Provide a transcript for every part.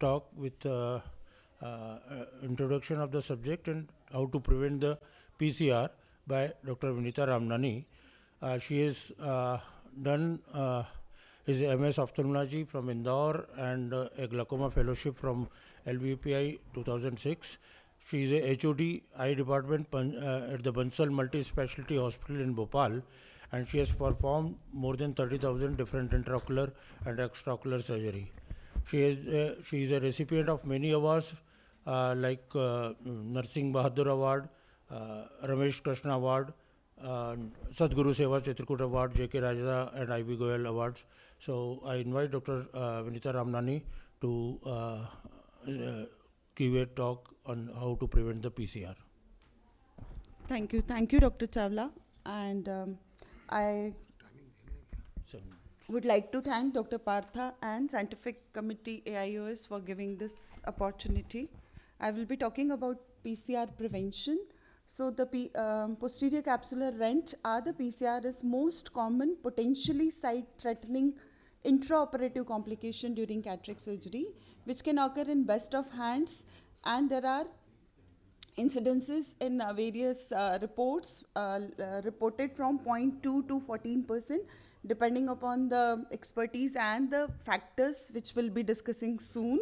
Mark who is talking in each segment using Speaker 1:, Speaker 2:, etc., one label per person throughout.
Speaker 1: talk with introduction of the subject and how to prevent the PCR by Dr. VINITA RAMNANI. She has done his MS ophthalmology from Indore and a glaucoma fellowship from LVPI 2006. She is a HOD eye department at the Bansal Multi Specialty Hospital in Bhopal, and she has performed more than 30,000 different intraocular and extraocular surgery. She is a recipient of many awards like Narsingh Bahadur Award, Ramesh Krishna Award, Sadguru Seva Chitrkut Award, J.K. Raja and I.B. Goyal Awards. So I invite Dr. VINITA RAMNANI to give a talk on how to prevent the PCR.
Speaker 2: Thank you, Dr. Chawla. And I would like to thank Dr. Partha and Scientific Committee AIOS for giving this opportunity. I will be talking about PCR prevention. So the posterior capsular rent or the PCR is most common potentially sight-threatening intraoperative complication during cataract surgery, which can occur in best of hands, and there are incidences in various reports reported from 0.2 to 14%, depending upon the expertise and the factors which we'll be discussing soon.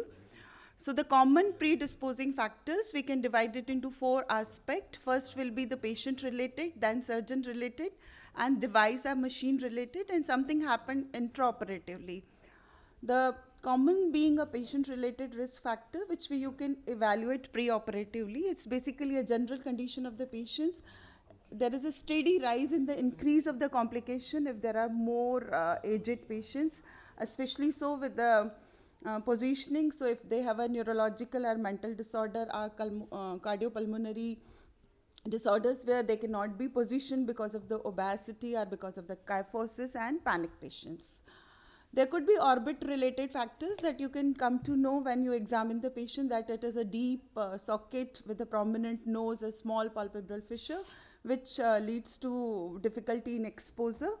Speaker 2: So the common predisposing factors, we can divide it into 4 aspects. First will be the patient related, then surgeon related, and device or machine related, and something happened intraoperatively. The common being a patient-related risk factor, which you can evaluate pre-operatively. It's basically a general condition of the patients. There is a steady rise in the increase of the complication if there are more aged patients, especially so with the positioning. So if they have a neurological or mental disorder or cardiopulmonary disorders where they cannot be positioned because of the obesity or because of the kyphosis and panic patients. There could be orbit-related factors that you can come to know when you examine the patient, that it is a deep socket with a prominent nose, a small palpebral fissure, which leads to difficulty in exposure.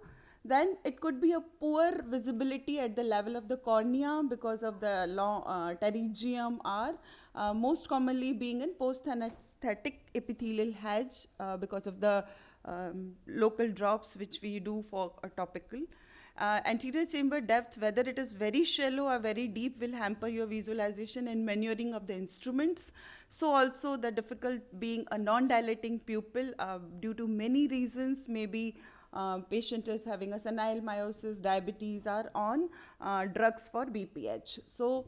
Speaker 2: Then it could be a poor visibility at the level of the cornea because of the long pterygium, or most commonly being in post-anesthetic epithelial hedge because of the local drops which we do for a topical. Anterior chamber depth, whether it is very shallow or very deep, will hamper your visualization and maneuvering of the instruments. So also the difficult being a non-dilating pupil due to many reasons, maybe patient is having a senile meiosis, diabetes, or on drugs for BPH. So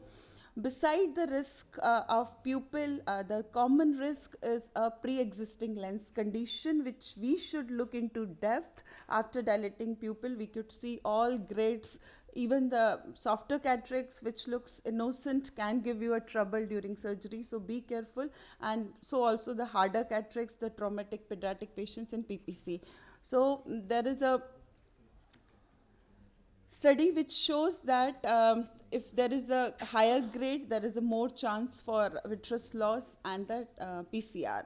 Speaker 2: beside the risk of pupil, the common risk is a pre-existing lens condition, which we should look into depth. After dilating pupil, we could see all grades, even the softer cataracts, which looks innocent, can give you a trouble during surgery, so be careful. And so also the harder cataracts, the traumatic pediatric patients in PPC. So there is a study which shows that if there is a higher grade, there is a more chance for vitreous loss and that PCR.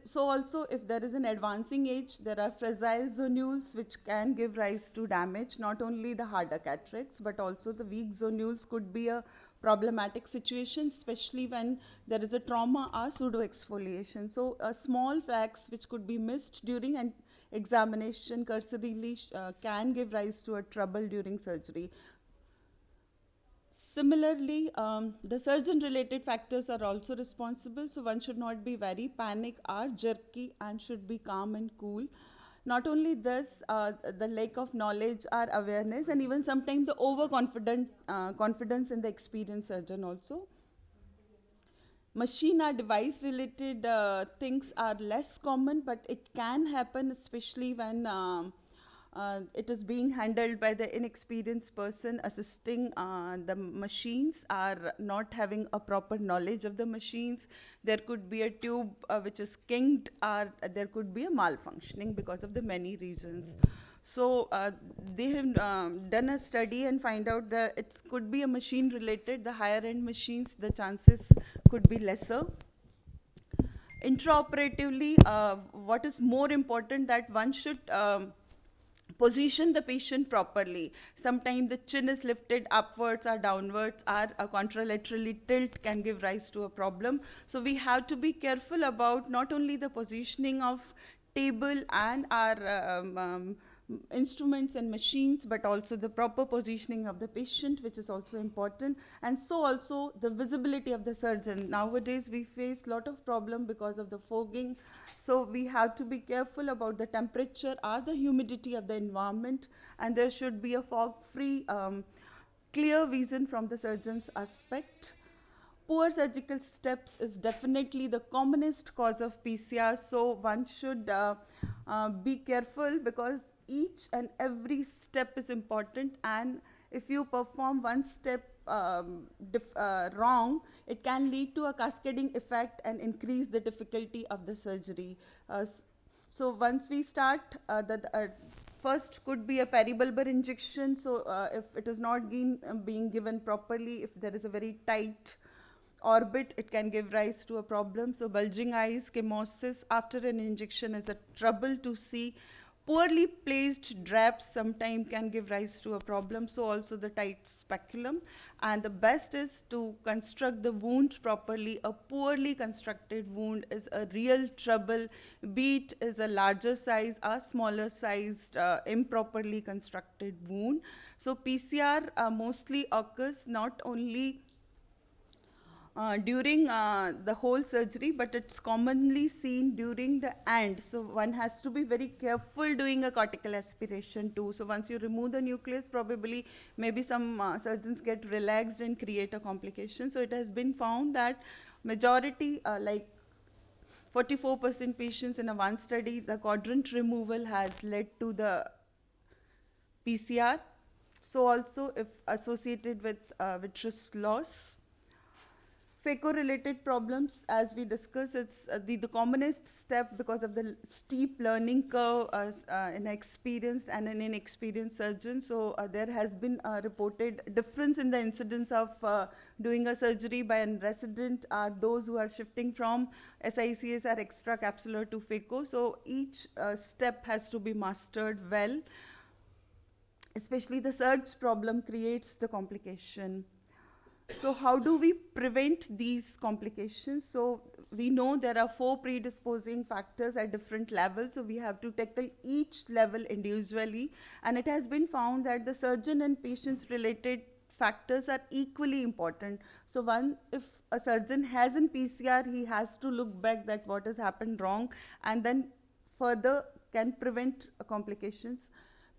Speaker 2: So also if there is an advancing age, there are fragile zonules which can give rise to damage, not only the harder cataracts, but also the weak zonules could be a problematic situation, especially when there is a trauma or pseudo-exfoliation. So small cracks which could be missed during an examination cursorily can give rise to a trouble during surgery. Similarly, the surgeon-related factors are also responsible, so one should not be very panic or jerky and should be calm and cool. Not only this, the lack of knowledge or awareness, and even sometimes the confidence in the experienced surgeon also. Machine or device-related things are less common, but it can happen, especially when it is being handled by the inexperienced person assisting the machines, are not having a proper knowledge of the machines. There could be a tube which is kinked, or there could be a malfunctioning because of the many reasons. So they have done a study and find out that it could be a machine related. The higher end machines, the chances could be lesser. Intraoperatively, what is more important that one should position the patient properly. Sometimes the chin is lifted upwards or downwards, or a contralaterally tilt can give rise to a problem. So we have to be careful about not only the positioning of table and our instruments and machines, but also the proper positioning of the patient, which is also important. And so also the visibility of the surgeon. Nowadays we face lot of problem because of the fogging, so we have to be careful about the temperature or the humidity of the environment, and there should be a fog free clear vision from the surgeon's aspect. Poor surgical steps is definitely the commonest cause of PCR, so one should be careful, because each and every step is important, and if you perform one step wrong, it can lead to a cascading effect and increase the difficulty of the surgery. So once we start, first could be a peribulbar injection. So if it is not being given properly, if there is a very tight orbit, it can give rise to a problem. So bulging eyes, chemosis after an injection is a trouble to see. Poorly placed draps sometimes can give rise to a problem, so also the tight speculum. And the best is to construct the wound properly. A poorly constructed wound is a real trouble, be it is a larger size or smaller sized improperly constructed wound. So PCR mostly occurs not only during the whole surgery, but it's commonly seen during the end. So one has to be very careful doing a cortical aspiration too. So once you remove the nucleus, probably maybe some surgeons get relaxed and create a complication. So it has been found that majority, like 44% patients in a one study, the quadrant removal has led to the PCR. So also if associated with vitreous loss. Phaco-related problems, as we discussed, it's the commonest step because of the steep learning curve in experienced and an inexperienced surgeon. So there has been a reported difference in the incidence of doing a surgery by a resident are those who are shifting from SICS or extracapsular to phaco. So each step has to be mastered well. Especially the surge problem creates the complication. So how do we prevent these complications? So we know there are 4 predisposing factors at different levels, so we have to tackle each level individually, and it has been found that the surgeon and patients related factors are equally important. So if a surgeon has in PCR, he has to look back that what has happened wrong, and then further can prevent complications.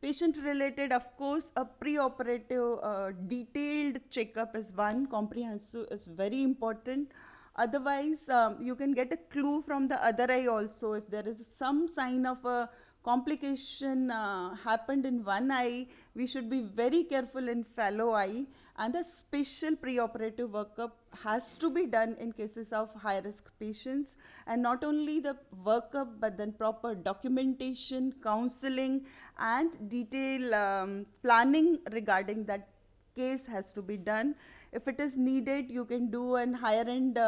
Speaker 2: Patient-related, of course, a pre-operative detailed checkup is one, comprehensive is very important. Otherwise, you can get a clue from the other eye also. If there is some sign of a complication happened in one eye, we should be very careful in fellow eye, and the special pre-operative workup has to be done in cases of high-risk patients. And not only the workup, but then proper documentation, counseling, and detailed planning regarding that case has to be done. If it is needed, you can do an higher-end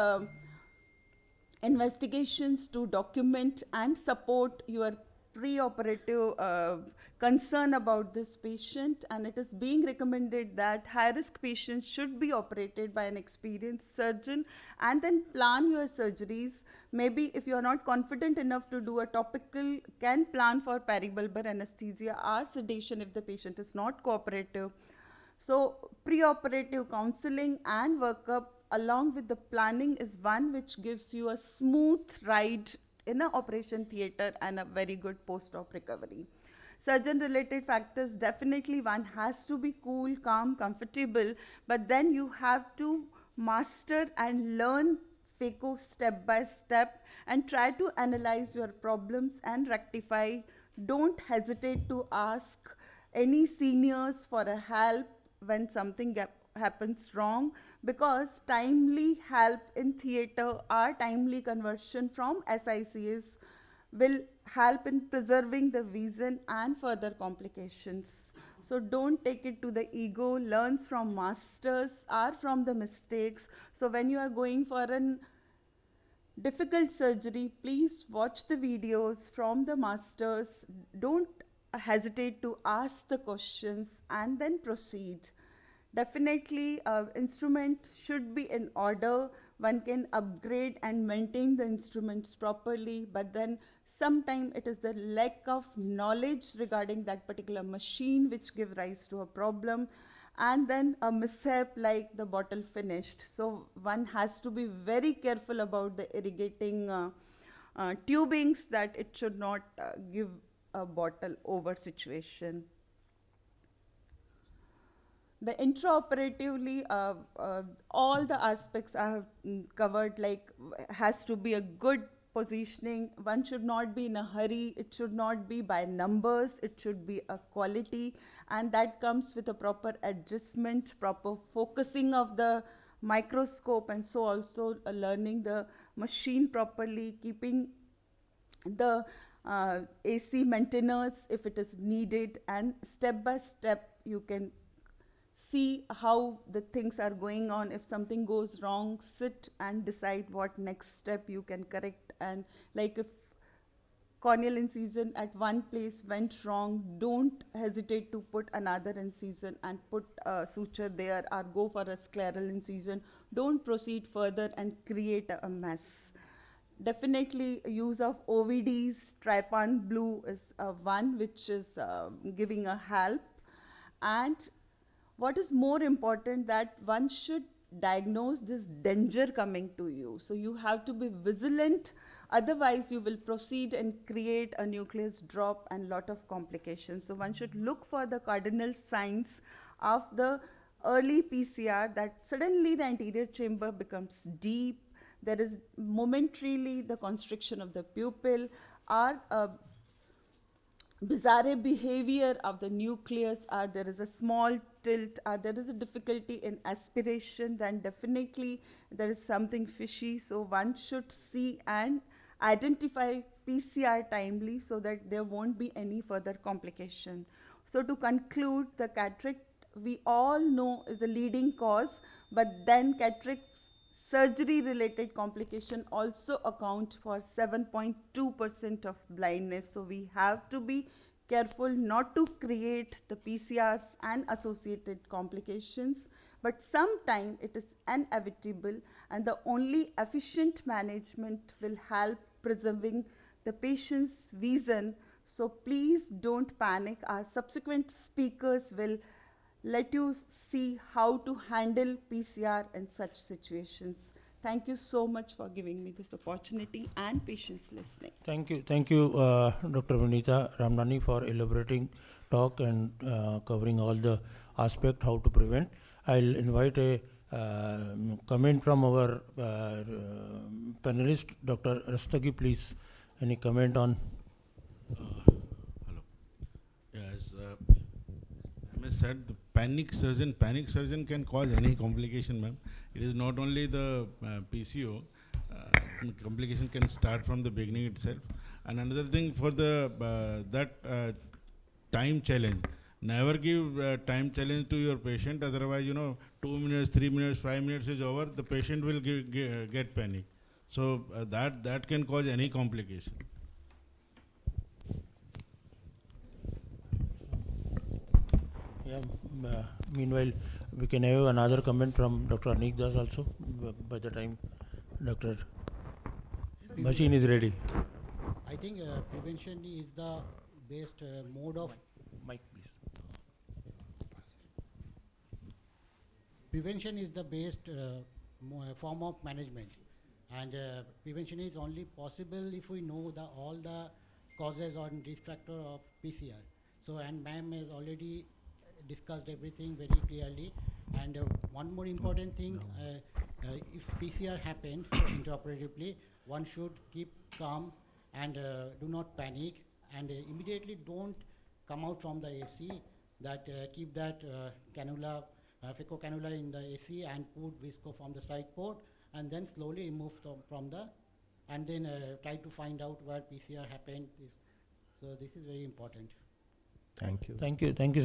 Speaker 2: investigations to document and support your pre-operative concern about this patient, and it is being recommended that high-risk patients should be operated by an experienced surgeon, and then plan your surgeries. Maybe if you are not confident enough to do a topical, can plan for peribulbar anesthesia or sedation if the patient is not cooperative. So pre-operative counseling and workup along with the planning is one which gives you a smooth ride in an operation theatre and a very good post-op recovery. Surgeon-related factors, definitely one has to be cool, calm, comfortable, but then you have to master and learn phaco step by step and try to analyze your problems and rectify. Don't hesitate to ask any seniors for a help when something happens wrong, because timely help in theatre or timely conversion from SICS will help in preserving the vision and further complications. So don't take it to the ego, learns from masters or from the mistakes. So when you are going for an difficult surgery, please watch the videos from the masters. Don't hesitate to ask the questions and then proceed. Definitely, instrument should be in order. One can upgrade and maintain the instruments properly, but then sometimes it is the lack of knowledge regarding that particular machine which give rise to a problem, and then a mishap like the bottle finished. So one has to be very careful about the irrigating tubings, that it should not give a bottle over situation. The intraoperatively, all the aspects I have covered, like has to be a good positioning. One should not be in a hurry. It should not be by numbers. It should be a quality, and that comes with a proper adjustment, proper focusing of the microscope, and so also learning the machine properly, keeping the AC maintenance if it is needed, and step by step you can see how the things are going on. If something goes wrong, sit and decide what next step you can correct. And like if corneal incision at one place went wrong, don't hesitate to put another incision and put a suture there, or go for a scleral incision. Don't proceed further and create a mess. Definitely use of OVDs, trypan blue is one which is giving a help. And what is more important, that one should diagnose this danger coming to you. So you have to be vigilant, otherwise you will proceed and create a nucleus drop and lot of complications. So one should look for the cardinal signs of the early PCR, that suddenly the anterior chamber becomes deep, there is momentarily the constriction of the pupil, or bizarre behavior of the nucleus, or there is a small tilt, or there is a difficulty in aspiration, then definitely there is something fishy. So one should see and identify PCR timely, so that there won't be any further complication. So to conclude, the cataract we all know is the leading cause, but then cataract surgery related complication also account for 7.2% of blindness. So we have to be careful not to create the PCRs and associated complications, but sometimes it is inevitable, and the only efficient management will help preserving the patient's vision. So please don't panic. Our subsequent speakers will let you see how to handle PCR in such situations. Thank you so much for giving me this opportunity and patience listening.
Speaker 1: Thank you, Dr. Vinita Ramnani, for elaborating talk and covering all the aspect how to prevent. I'll invite a comment from our panelist, Dr. Rastagi, please. Any comment on?
Speaker 3: Hello. Yes, I said the panic surgeon can cause any complication, ma'am. It is not only the PCO. Complication can start from the beginning itself. And another thing for the time challenge. Never give time challenge to your patient. Otherwise, 2 minutes, 3 minutes, 5 minutes is over. The patient will get panic. So that can cause any complication.
Speaker 1: Yeah. Meanwhile, we can have another comment from Dr. Anik Das also, by the time Dr. machine is ready.
Speaker 4: I think prevention is the best mode of
Speaker 1: Mike, please.
Speaker 4: prevention is the best form of management, and prevention is only possible if we know all the causes or risk factor of PCR. So, and ma'am has already discussed everything very clearly. And one more important thing, if PCR happens intraoperatively, one should keep calm and do not panic, and immediately don't come out from the AC. That keep that cannula, phaco cannula in the AC, and put visco from the side port, and then slowly remove from the, and then try to find out where PCR happened. So this is very important.
Speaker 5: Thank you.
Speaker 1: Thank you, sir.